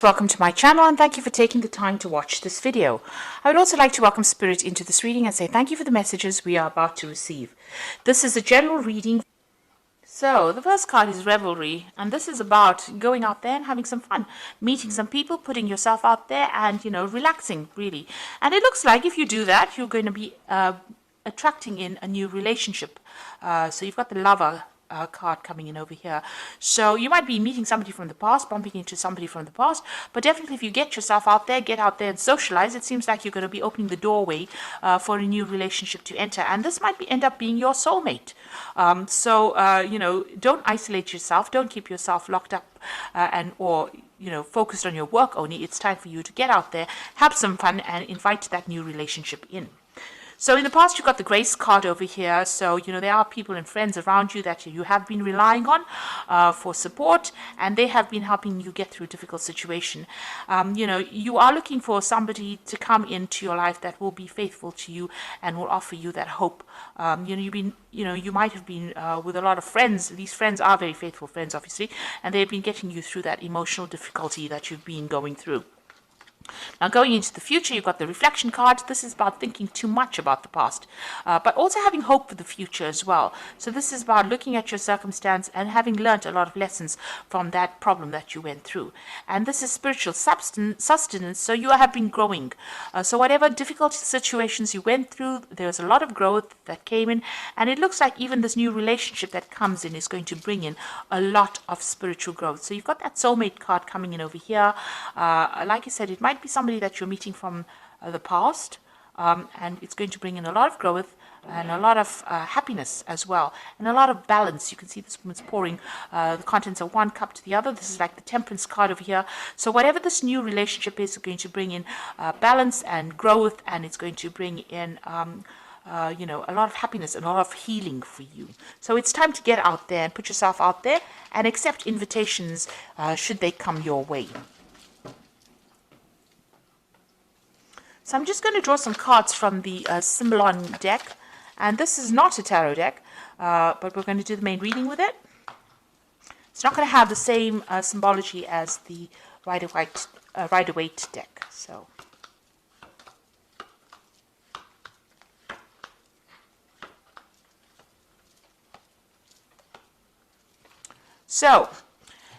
Welcome to my channel and thank you for taking the time to watch this video. I would also like to welcome Spirit into this reading and say thank you for the messages we are about to receive. This is a general reading. So the first card is Revelry, and this is about going out there and having some fun, meeting some people, putting yourself out there and, relaxing really. And it looks like if you do that, you're going to be attracting in a new relationship. So you've got the Lover card coming in over here. So you might be meeting somebody from the past, bumping into somebody from the past, but definitely if you get yourself out there, get out there and socialize, it seems like you're going to be opening the doorway for a new relationship to enter. And this might end up being your soulmate. Don't isolate yourself. Don't keep yourself locked up or focused on your work only. It's time for you to get out there, have some fun, and invite that new relationship in. So in the past, you've got the Grace card over here. So, there are people and friends around you that you have been relying on for support, and they have been helping you get through a difficult situation. You are looking for somebody to come into your life that will be faithful to you and will offer you that hope. You might have been with a lot of friends. These friends are very faithful friends, obviously, and they've been getting you through that emotional difficulty that you've been going through. Now, going into the future, you've got the Reflection card. This is about thinking too much about the past, but also having hope for the future as well. So this is about looking at your circumstance and having learned a lot of lessons from that problem that you went through. And this is spiritual sustenance, so you have been growing. So whatever difficult situations you went through, there's a lot of growth that came in, and it looks like even this new relationship that comes in is going to bring in a lot of spiritual growth. So you've got that soulmate card coming in over here. Like I said, it might be somebody that you're meeting from the past, and it's going to bring in a lot of growth and a lot of happiness as well, and a lot of balance. You can see this woman's pouring the contents of one cup to the other. This is like the Temperance card over here. So whatever this new relationship is going to bring in balance and growth, and it's going to bring in a lot of happiness and a lot of healing for you. So it's time to get out there and put yourself out there and accept invitations should they come your way. So I'm just going to draw some cards from the Symbolon deck. And this is not a tarot deck, but we're going to do the main reading with it. It's not going to have the same symbology as the Rider-Waite deck. So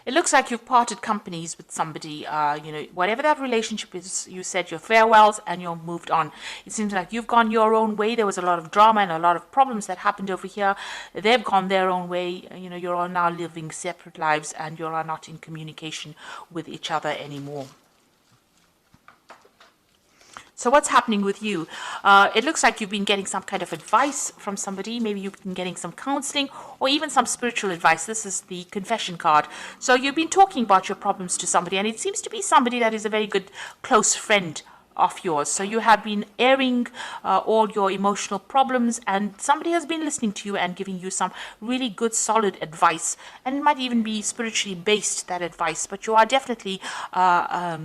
it looks like you've parted companies with somebody, whatever that relationship is, you said your farewells and you've moved on. It seems like you've gone your own way. There was a lot of drama and a lot of problems that happened over here. They've gone their own way. You're all now living separate lives and you're not in communication with each other anymore. So what's happening with you? It looks like you've been getting some kind of advice from somebody. Maybe you've been getting some counseling or even some spiritual advice. This is the Confession card. So you've been talking about your problems to somebody, and it seems to be somebody that is a very good close friend of yours. So you have been airing all your emotional problems, and somebody has been listening to you and giving you some really good solid advice, and it might even be spiritually based, that advice, but you are definitely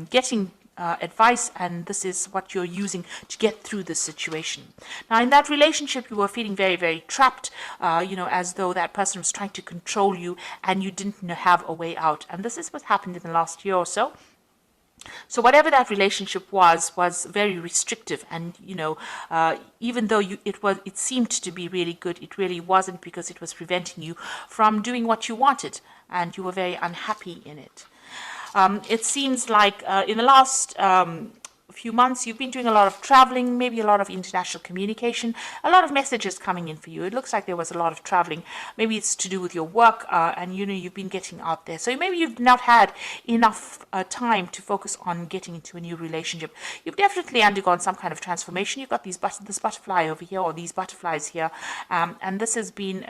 getting advice, and this is what you're using to get through this situation. Now, in that relationship, you were feeling very, very trapped, as though that person was trying to control you and you didn't have a way out. And this is what happened in the last year or so. So whatever that relationship was very restrictive, and even though it seemed to be really good, it really wasn't, because it was preventing you from doing what you wanted, and you were very unhappy in it. It seems like in the last few months you've been doing a lot of traveling, maybe a lot of international communication, a lot of messages coming in for you. It looks like there was a lot of traveling. Maybe it's to do with your work, and you've been getting out there. So maybe you've not had enough time to focus on getting into a new relationship. You've definitely undergone some kind of transformation. You've got this butterfly over here, or these butterflies here, and this has been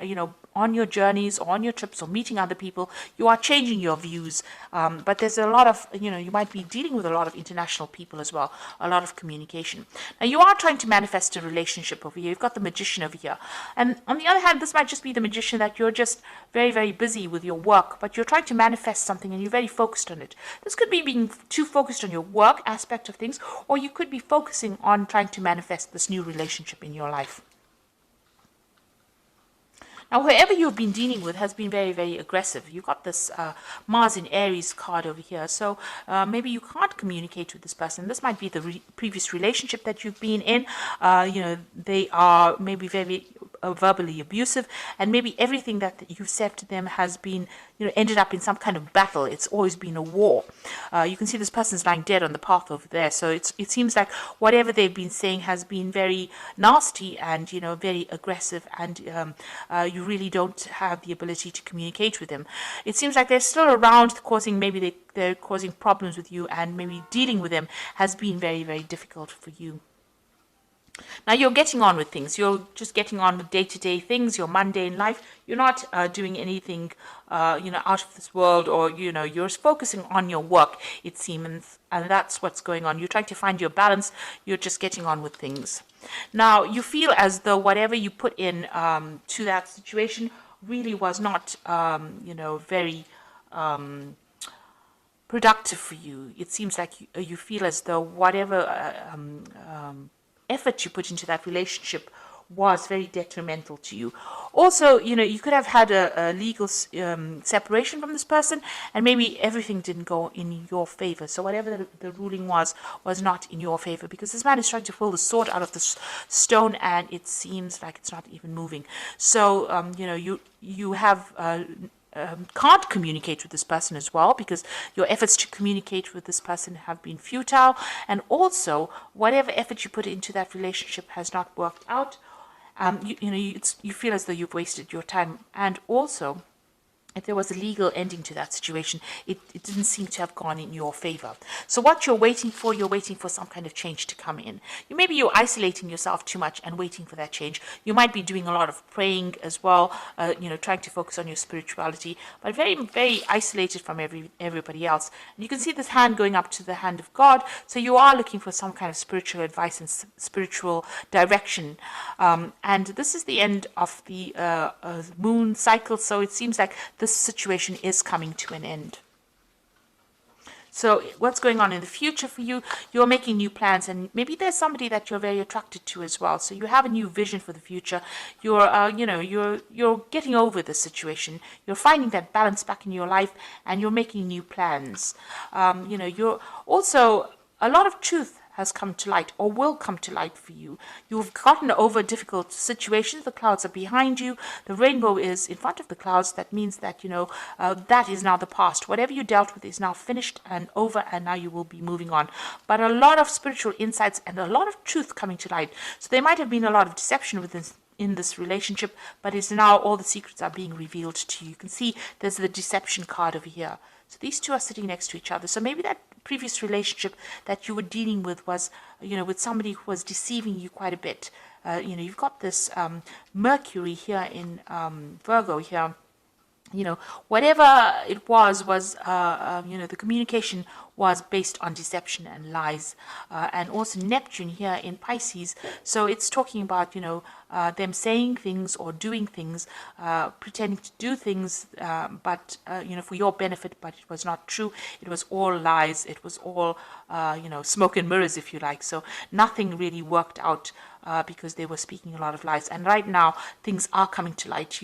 on your journeys or on your trips or meeting other people. You are changing your views, but there's a lot of you might be dealing with a lot of international people as well, a lot of communication. Now, you are trying to manifest a relationship over here. You've got the Magician over here, and on the other hand, this might just be the Magician that you're just very, very busy with your work, but you're trying to manifest something and you're very focused on it. This could be being too focused on your work aspect of things, or you could be focusing on trying to manifest this new relationship in your life. Now, whoever you've been dealing with has been very, very aggressive. You got this Mars in Aries card over here. So maybe you can't communicate with this person. This might be the previous relationship that you've been in. They are maybe very verbally abusive, and maybe everything that you've said to them has been, ended up in some kind of battle. It's always been a war. You can see this person's lying dead on the path over there. So it seems like whatever they've been saying has been very nasty and, very aggressive, and you really don't have the ability to communicate with them. It seems like they're still around, causing, maybe they're causing problems with you, and maybe dealing with them has been very, very difficult for you. Now you're getting on with things. You're just getting on with day-to-day things, your mundane life. You're not doing anything, out of this world, or, you're focusing on your work, it seems, and that's what's going on. You're trying to find your balance. You're just getting on with things. Now you feel as though whatever you put in to that situation really was not, very productive for you. It seems like you feel as though whatever effort you put into that relationship was very detrimental to you. Also, you could have had a legal separation from this person, and maybe everything didn't go in your favor. So whatever the ruling was not in your favor, because this man is trying to pull the sword out of the stone, and it seems like it's not even moving. So, you have can't communicate with this person as well, because your efforts to communicate with this person have been futile, and also whatever effort you put into that relationship has not worked out. You feel as though you've wasted your time, and also if there was a legal ending to that situation, it didn't seem to have gone in your favor. So what you're waiting for some kind of change to come in. Maybe you're isolating yourself too much and waiting for that change. You might be doing a lot of praying as well, trying to focus on your spirituality, but very, very isolated from everybody else. And you can see this hand going up to the hand of God. So you are looking for some kind of spiritual advice and spiritual direction. And this is the end of the moon cycle. So it seems like this situation is coming to an end. So what's going on in the future for you? You're making new plans, and maybe there's somebody that you're very attracted to as well. So you have a new vision for the future. You're getting over the situation. You're finding that balance back in your life, and you're making new plans. You're also, a lot of truth has come to light, or will come to light for you. You've gotten over difficult situations. The clouds are behind you. The rainbow is in front of the clouds. That means that, that is now the past. Whatever you dealt with is now finished and over, and now you will be moving on. But a lot of spiritual insights and a lot of truth coming to light. So there might have been a lot of deception in this relationship, but it's now all the secrets are being revealed to you. You can see there's the deception card over here. So these two are sitting next to each other. So maybe that previous relationship that you were dealing with was, with somebody who was deceiving you quite a bit. You've got this Mercury here in Virgo here. Whatever it was, the communication was based on deception and lies. And also Neptune here in Pisces. So it's talking about, them saying things or doing things, pretending to do things, but, for your benefit, but it was not true. It was all lies. It was all, smoke and mirrors, if you like. So nothing really worked out. Because they were speaking a lot of lies, and right now things are coming to light.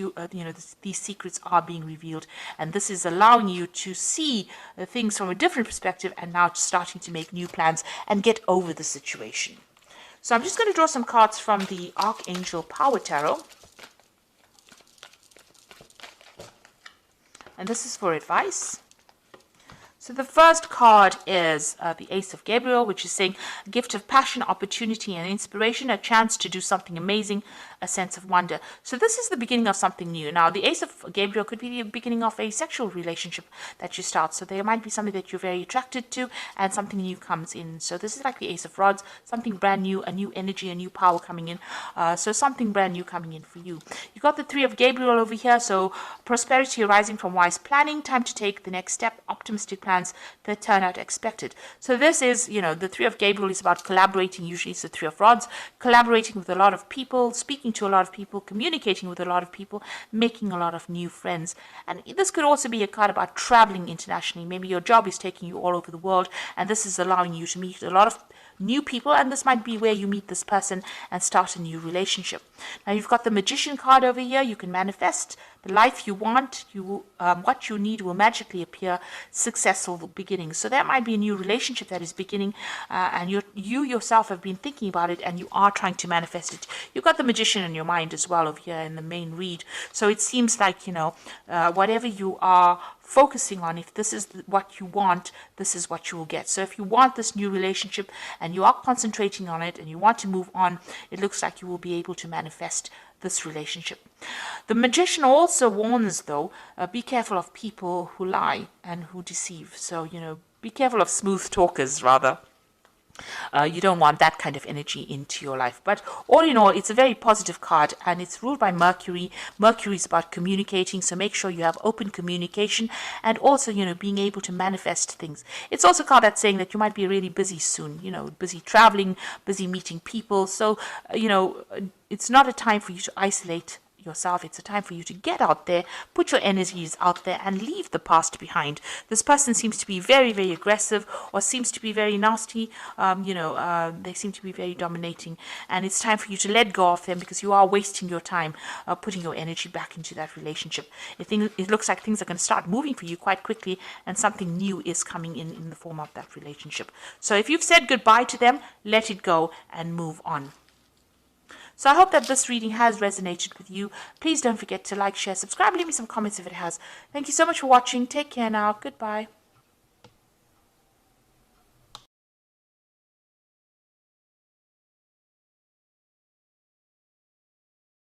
These secrets are being revealed, and this is allowing you to see things from a different perspective, and now starting to make new plans and get over the situation. So I'm just going to draw some cards from the Archangel Power Tarot, and this is for advice. So the first card is the Ace of Gabriel, which is saying a gift of passion, opportunity, and inspiration, a chance to do something amazing, a sense of wonder. So this is the beginning of something new. Now, the Ace of Gabriel could be the beginning of a sexual relationship that you start. So there might be something that you're very attracted to, and something new comes in. So this is like the Ace of Rods, something brand new, a new energy, a new power coming in. So something brand new coming in for you. You got the Three of Gabriel over here. So prosperity arising from wise planning, time to take the next step, optimistic plans that turn out expected. So this is, the Three of Gabriel is about collaborating. Usually it's the Three of Rods, collaborating with a lot of people, speaking to a lot of people, communicating with a lot of people, making a lot of new friends. And this could also be a card about traveling internationally. Maybe your job is taking you all over the world, and this is allowing you to meet a lot of new people, and this might be where you meet this person and start a new relationship. Now you've got the Magician card over here. You can manifest the life you want. What you need will magically appear. Successful beginnings. So that might be a new relationship that is beginning, and you yourself have been thinking about it, and you are trying to manifest it. You've got the Magician in your mind as well over here in the main read. So it seems like, whatever you are focusing on, if this is what you want, this is what you will get. So if you want this new relationship and you are concentrating on it and you want to move on, it looks like you will be able to manifest this relationship. The Magician also warns, though, be careful of people who lie and who deceive. So, be careful of smooth talkers, rather. You don't want that kind of energy into your life. But all in all, it's a very positive card, and it's ruled by Mercury. Mercury is about communicating, so make sure you have open communication, and also, being able to manifest things. It's also a card that's saying that you might be really busy soon, busy traveling, busy meeting people. So, it's not a time for you to isolate yourself. It's a time for you to get out there, put your energies out there, and leave the past behind. This person seems to be very, very aggressive, or seems to be very nasty. They seem to be very dominating, and it's time for you to let go of them, because you are wasting your time putting your energy back into that relationship. It looks like things are going to start moving for you quite quickly, and something new is coming in the form of that relationship. So if you've said goodbye to them, let it go and move on. So I hope that this reading has resonated with you. Please don't forget to like, share, subscribe, leave me some comments if it has. Thank you so much for watching. Take care now. Goodbye.